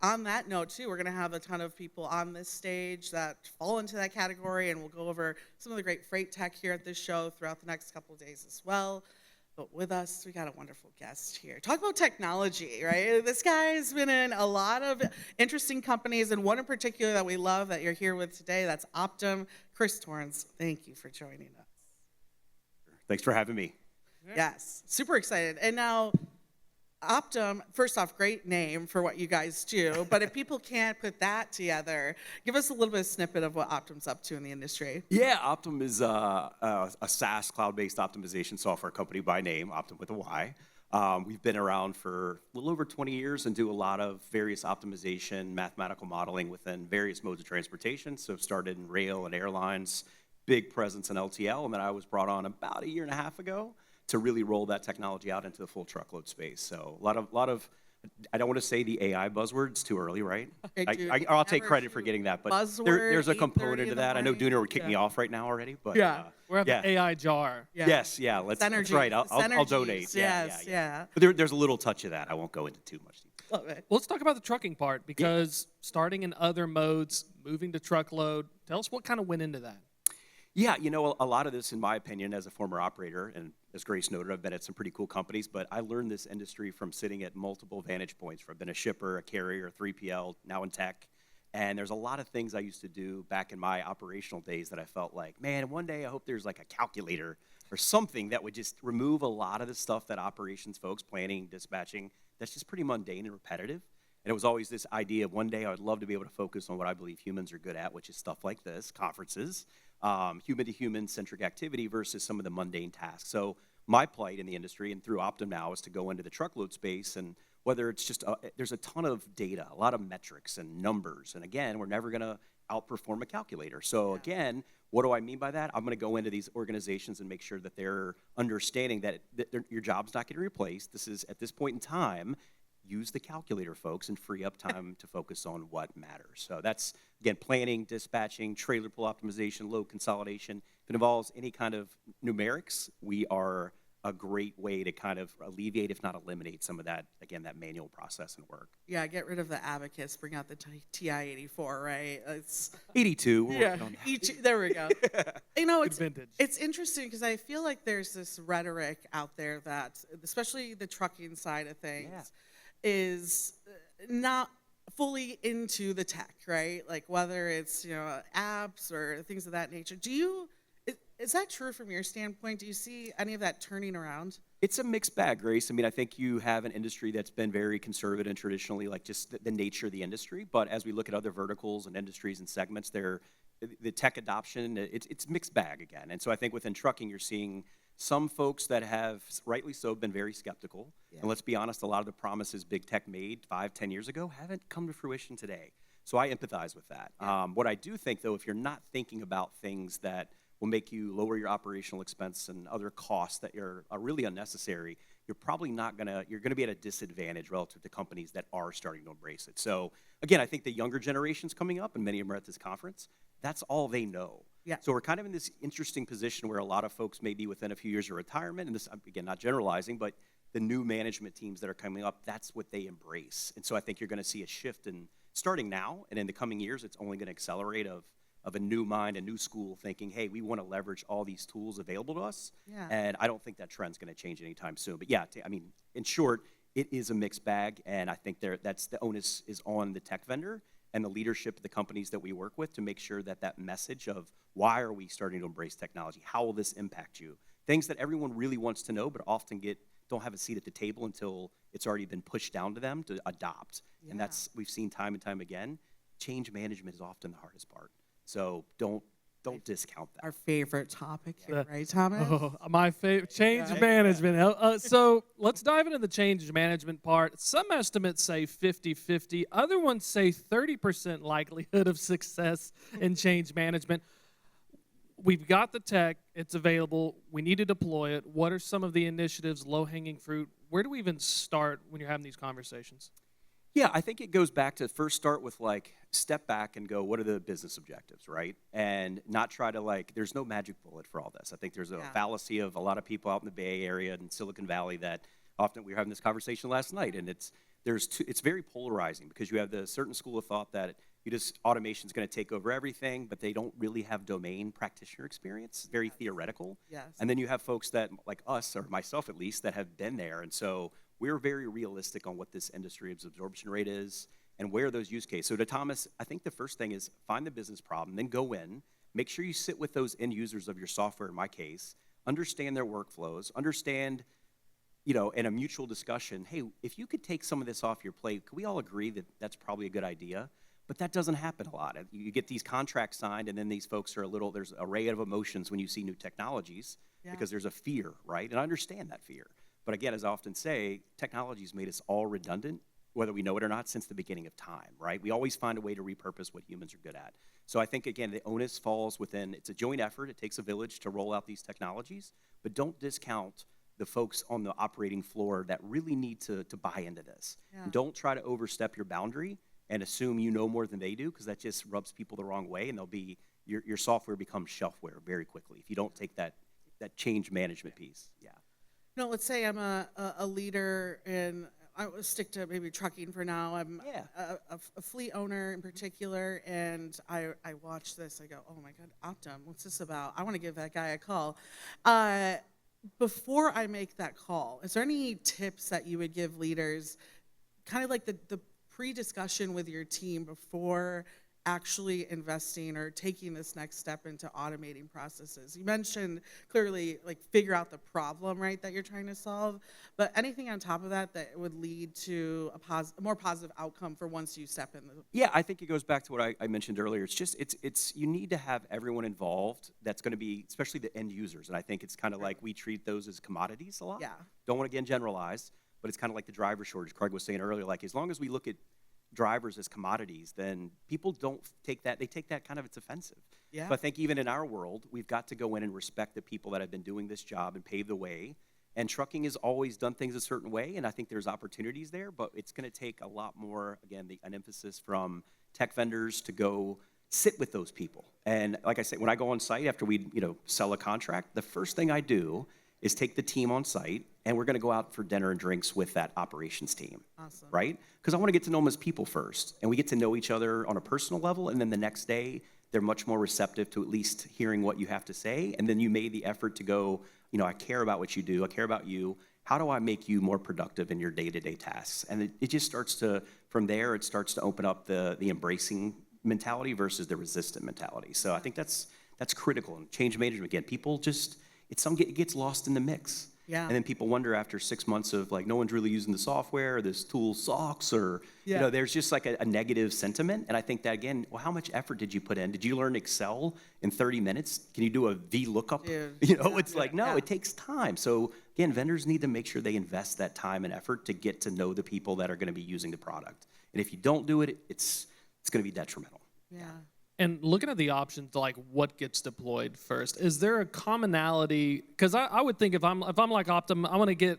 on that note, too, we're going to have a ton of people on this stage that fall into that category, and we'll go over some of the great freight tech here at this show throughout the next couple of days as well. But with us, we got a wonderful guest here. Talk about technology, right? This guy has been in a lot of interesting companies, and one in particular that we love that you're here with today, that's Optym. Chris Torrance, thank you for joining us. Thanks for having me. Yes, super excited. And now, Optym, first off, great name for what you guys do, but if people can't put that together, give us a little bit of snippet of what Optym's up to in the industry. Yeah, Optym is a SaaS cloud-based optimization software company by name, Optym with a Y. We've been around for a little over 20 years and do a lot of various optimization, mathematical modeling within various modes of transportation. So started in rail and airlines, big presence in LTL, and then I was brought on about a year and a half ago to really roll that technology out into the full truckload space. So a lot of I don't want to say the AI buzzwords too early, right? I'll take credit for getting that, but there's a component to that. I know Dooner would kick me off right now already, but we're at the AI jar. Yeah. Yes, yeah, that's right. I'll donate. Yeah. But there's a little touch of that. I won't go into too much detail. Love it. Well, let's talk about the trucking part, because starting in other modes, moving to truckload, tell us what kind of went into that. Yeah, you know, a lot of this, in my opinion, as a former operator, and as Grace noted, I've been at some pretty cool companies, but I learned this industry from sitting at multiple vantage points. I've been a shipper, a carrier, a 3PL, now in tech, and there's a lot of things I used to do back in my operational days that I felt like, man, one day I hope there's like a calculator or something that would just remove a lot of the stuff that operations folks, planning, dispatching, that's just pretty mundane and repetitive. And it was always this idea of one day I would love to be able to focus on what I believe humans are good at, which is stuff like this, conferences, human-to-human centric activity versus some of the mundane tasks. So my plight in the industry and through Optym now is to go into the truckload space, and whether it's just, there's a ton of data, a lot of metrics and numbers. And again, we're never going to outperform a calculator. So again, what do I mean by that? I'm going to go into these organizations and make sure that they're understanding that your job's not getting replaced. This is, at this point in time, use the calculator, folks, and free up time to focus on what matters. So that's, again, planning, dispatching, trailer pool optimization, load consolidation. If it involves any kind of numerics, we are a great way to kind of alleviate, if not eliminate, some of that, again, that manual process and work. Yeah, get rid of the abacus, bring out the TI-84, right? It's 82. Yeah, there we go. You know, it's interesting because I feel like there's this rhetoric out there that, especially the trucking side of things, is not fully into the tech, right? Like whether it's, you know, apps or things of that nature. Is that true from your standpoint? Do you see any of that turning around? It's a mixed bag, Grace. I mean, I think you have an industry that's been very conservative and traditionally, like just the nature of the industry. But as we look at other verticals and industries and segments, the tech adoption, it's mixed bag again. And so I think within trucking, you're seeing some folks that have, rightly so, been very skeptical. Yeah. And let's be honest, a lot of the promises big tech made 5-10 years ago haven't come to fruition today. So I empathize with that. Yeah. What I do think, though, if you're not thinking about things that will make you lower your operational expense and other costs that are really unnecessary, you're probably not you're gonna be at a disadvantage relative to companies that are starting to embrace it. So again, I think the younger generation's coming up, and many of them are at this conference, that's all they know. Yeah. So we're kind of in this interesting position where a lot of folks may be within a few years of retirement, and this, again, not generalizing, but the new management teams that are coming up, that's what they embrace. And so I think you're gonna see a shift in starting now, and in the coming years, it's only gonna accelerate of a new mind, a new school thinking, hey, we want to leverage all these tools available to us. Yeah. And I don't think that trend's going to change anytime soon. But yeah, I mean, in short, it is a mixed bag, and I think that's the onus is on the tech vendor and the leadership of the companies that we work with to make sure that that message of why are we starting to embrace technology? How will this impact you? Things that everyone really wants to know, but often don't have a seat at the table until it's already been pushed down to them to adopt. Yeah. And that's, we've seen time and time again, change management is often the hardest part. So don't discount that. Our favorite topic here, right, Thomas? Oh, my favorite, change management. So let's dive into the change management part. Some estimates say 50-50. Other ones say 30% likelihood of success in change management. We've got the tech. It's available. We need to deploy it. What are some of the initiatives, low-hanging fruit? Where do we even start when you're having these conversations? Yeah, I think it goes back to first start with like step back and go, what are the business objectives, right? And not try to like, there's no magic bullet for all this. I think there's a fallacy of a lot of people out in the Bay Area and Silicon Valley that often we were having this conversation last night, and it's very polarizing because you have the certain school of thought that automation is going to take over everything, but they don't really have domain practitioner experience, very theoretical. Yes. And then you have folks that, like us, or myself at least, that have been there. And so we're very realistic on what this industry's absorption rate is and where those use cases. So to Thomas, I think the first thing is find the business problem, then go in, make sure you sit with those end users of your software, in my case, understand their workflows, understand, in a mutual discussion, hey, if you could take some of this off your plate, could we all agree that that's probably a good idea? But that doesn't happen a lot. You get these contracts signed, and then these folks are there's an array of emotions when you see new technologies because there's a fear, right? And I understand that fear. But again, as I often say, technology's made us all redundant, whether we know it or not, since the beginning of time, right? We always find a way to repurpose what humans are good at. So I think, again, the onus falls within, it's a joint effort. It takes a village to roll out these technologies, but don't discount the folks on the operating floor that really need to buy into this. Yeah. And don't try to overstep your boundary and assume you know more than they do, because that just rubs people the wrong way, and your software becomes shelfware very quickly if you don't take that change management piece. Yeah. No, let's say I'm a leader and I will stick to maybe trucking for now. I'm a fleet owner in particular, and I watch this. I go, oh my God, Optym, what's this about? I want to give that guy a call. Before I make that call, is there any tips that you would give leaders, kind of like the pre-discussion with your team before actually investing or taking this next step into automating processes? You mentioned clearly, like, figure out the problem, right, that you're trying to solve, but anything on top of that that would lead to a more positive outcome for once you step in? Yeah, I think it goes back to what I mentioned earlier. It's just, you need to have everyone involved that's going to be, especially the end users, and I think it's kind of like we treat those as commodities a lot. Yeah. Don't want to, again, generalize, but it's kind of like the driver shortage Craig was saying earlier. Like, as long as we look at drivers as commodities, then people don't take that. They take that kind of, it's offensive. Yeah. So I think even in our world, we've got to go in and respect the people that have been doing this job and pave the way. And trucking has always done things a certain way, and I think there's opportunities there, but it's going to take a lot more, again, an emphasis from tech vendors to go sit with those people. And like I said, when I go on site after we sell a contract, the first thing I do is take the team on site, and we're going to go out for dinner and drinks with that operations team. Awesome. Right? Because I want to get to know them as people first, and we get to know each other on a personal level, and then the next day they're much more receptive to at least hearing what you have to say, and then you made the effort to go, I care about what you do, I care about you, how do I make you more productive in your day-to-day tasks? And it just starts to, from there, it starts to open up the embracing mentality versus the resistant mentality. So I think that's critical. And change management, again, people just, it gets lost in the mix. Yeah. And then people wonder after 6 months of, like, no one's really using the software, or this tool sucks, or, there's just like a negative sentiment. And I think that, again, well, how much effort did you put in? Did you learn Excel in 30 minutes? Can you do a VLOOKUP? It takes time. So, again, vendors need to make sure they invest that time and effort to get to know the people that are going to be using the product. And if you don't do it, it's going to be detrimental. Yeah. And looking at the options, like what gets deployed first, is there a commonality? Because I would think if I'm like Optym, I want to get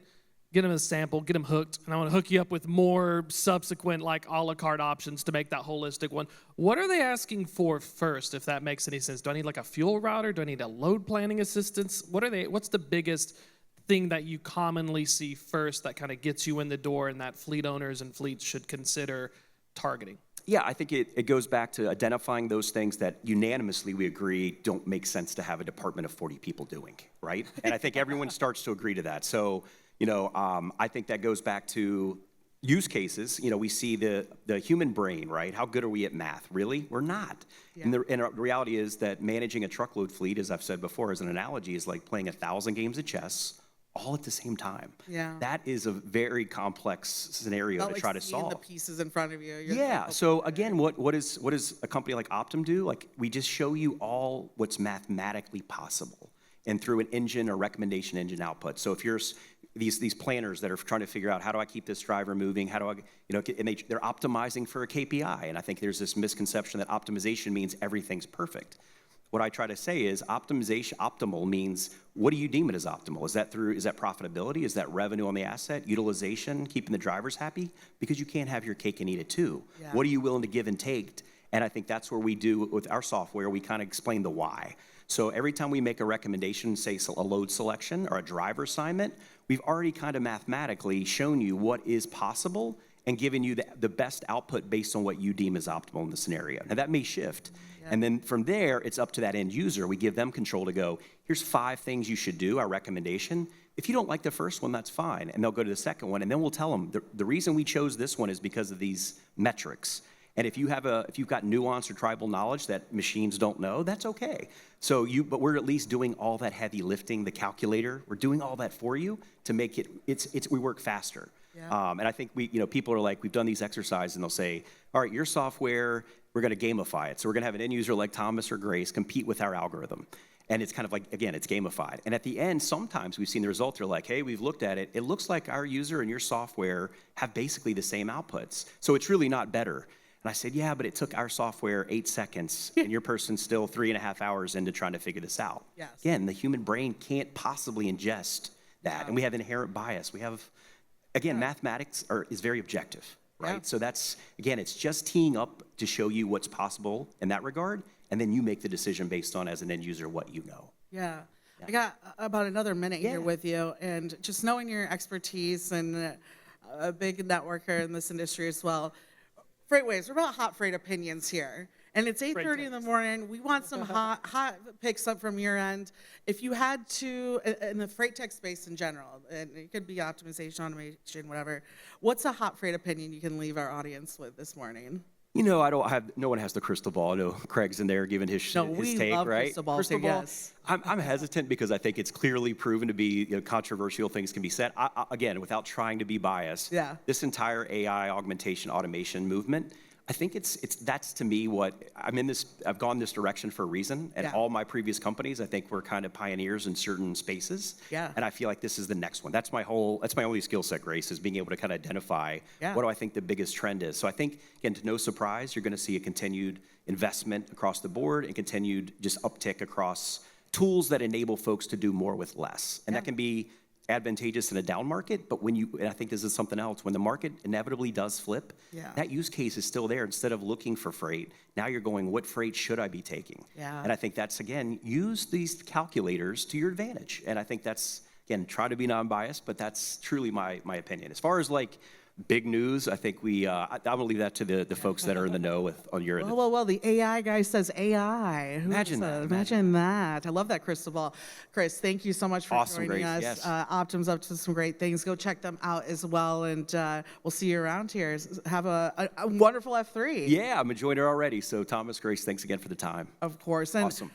them a sample, get them hooked, and I want to hook you up with more subsequent, like, a la carte options to make that holistic one. What are they asking for first, if that makes any sense? Do I need like a fuel router? Do I need a load planning assistance? What's the biggest thing that you commonly see first that kind of gets you in the door and that fleet owners and fleets should consider targeting? Yeah, I think it goes back to identifying those things that unanimously we agree don't make sense to have a department of 40 people doing, right? And I think everyone starts to agree to that. So, I think that goes back to use cases. We see the human brain, right? How good are we at math? Really? We're not. Yeah. And the reality is that managing a truckload fleet, as I've said before, as an analogy, is like playing 1,000 games of chess all at the same time. Yeah. That is a very complex scenario to try to solve. The pieces in front of you. Yeah. So again, what does a company like Optym do? Like, we just show you all what's mathematically possible, and through an engine or recommendation engine output. So if you're these planners that are trying to figure out, how do I keep this driver moving? How do I, and they're optimizing for a KPI. And I think there's this misconception that optimization means everything's perfect. What I try to say is optimal means, what do you deem it as optimal? Is that profitability? Is that revenue on the asset? Utilization? Keeping the drivers happy? Because you can't have your cake and eat it too. Yeah. What are you willing to give and take? And I think that's where we do with our software, we kind of explain the why. So every time we make a recommendation, say a load selection or a driver assignment, we've already kind of mathematically shown you what is possible, and giving you the best output based on what you deem is optimal in the scenario. Now that may shift. And then from there, it's up to that end user. We give them control to go, here's 5 things you should do, our recommendation. If you don't like the first one, that's fine. And they'll go to the second one, and then we'll tell them, the reason we chose this one is because of these metrics. And if you've got nuance or tribal knowledge that machines don't know, that's okay. But we're at least doing all that heavy lifting, the calculator, we're doing all that for you to make it, we work faster. Yeah. And I think people are like, we've done these exercises, and they'll say, all right, your software, we're going to gamify it. So we're going to have an end user like Thomas or Grace compete with our algorithm. And it's kind of like, again, it's gamified. And at the end, sometimes we've seen the results. They're like, hey, we've looked at it. It looks like our user and your software have basically the same outputs. So it's really not better. And I said, yeah, but it took our software 8 seconds, and your person's still 3.5 hours into trying to figure this out. Yes. Again, the human brain can't possibly ingest that. Yeah. And we have inherent bias. We have, again, mathematics is very objective, right? Yeah. So that's, again, it's just teeing up to show you what's possible in that regard, and then you make the decision based on, as an end user, what you know. Yeah. I got about another minute here with you, and just knowing your expertise and a big networker in this industry as well. FreightWaves, we're about hot freight opinions here. And it's 8:30 in the morning. We want some hot picks up from your end. If you had to, in the freight tech space in general, and it could be optimization, automation, whatever, what's a hot freight opinion you can leave our audience with this morning? No one has the crystal ball. I know Craig's in there giving his take, love right? Crystal balls, crystal ball. yes. I'm hesitant because I think it's clearly proven to be controversial things can be said. Again, without trying to be biased, this entire AI augmentation automation movement, I think that's to me what I've gone this direction for a reason. And all my previous companies, I think we're kind of pioneers in certain spaces. Yeah. And I feel like this is the next one. That's my only skill set, Grace, is being able to kind of identify what do I think the biggest trend is. So I think, again, to no surprise, you're going to see a continued investment across the board and continued just uptick across tools that enable folks to do more with less. And that can be advantageous in a down market, but and I think this is something else, when the market inevitably does flip, that use case is still there. Instead of looking for freight, now you're going, what freight should I be taking? And I think that's, again, use these calculators to your advantage. And I think that's, again, try to be non-biased, but that's truly my opinion. As far as like big news, I think I'm gonna leave that to the folks that are in the know on your end. Well, the AI guy says AI. Imagine that. Imagine that. I love that crystal ball. Chris, thank you so much for joining Grace, us. yes. Optym's up to some great things. Go check them out as well, and we'll see you around here. Have a wonderful F3. Yeah, I'm enjoying it already. So Thomas, Grace, thanks again for the time. Of course. And awesome.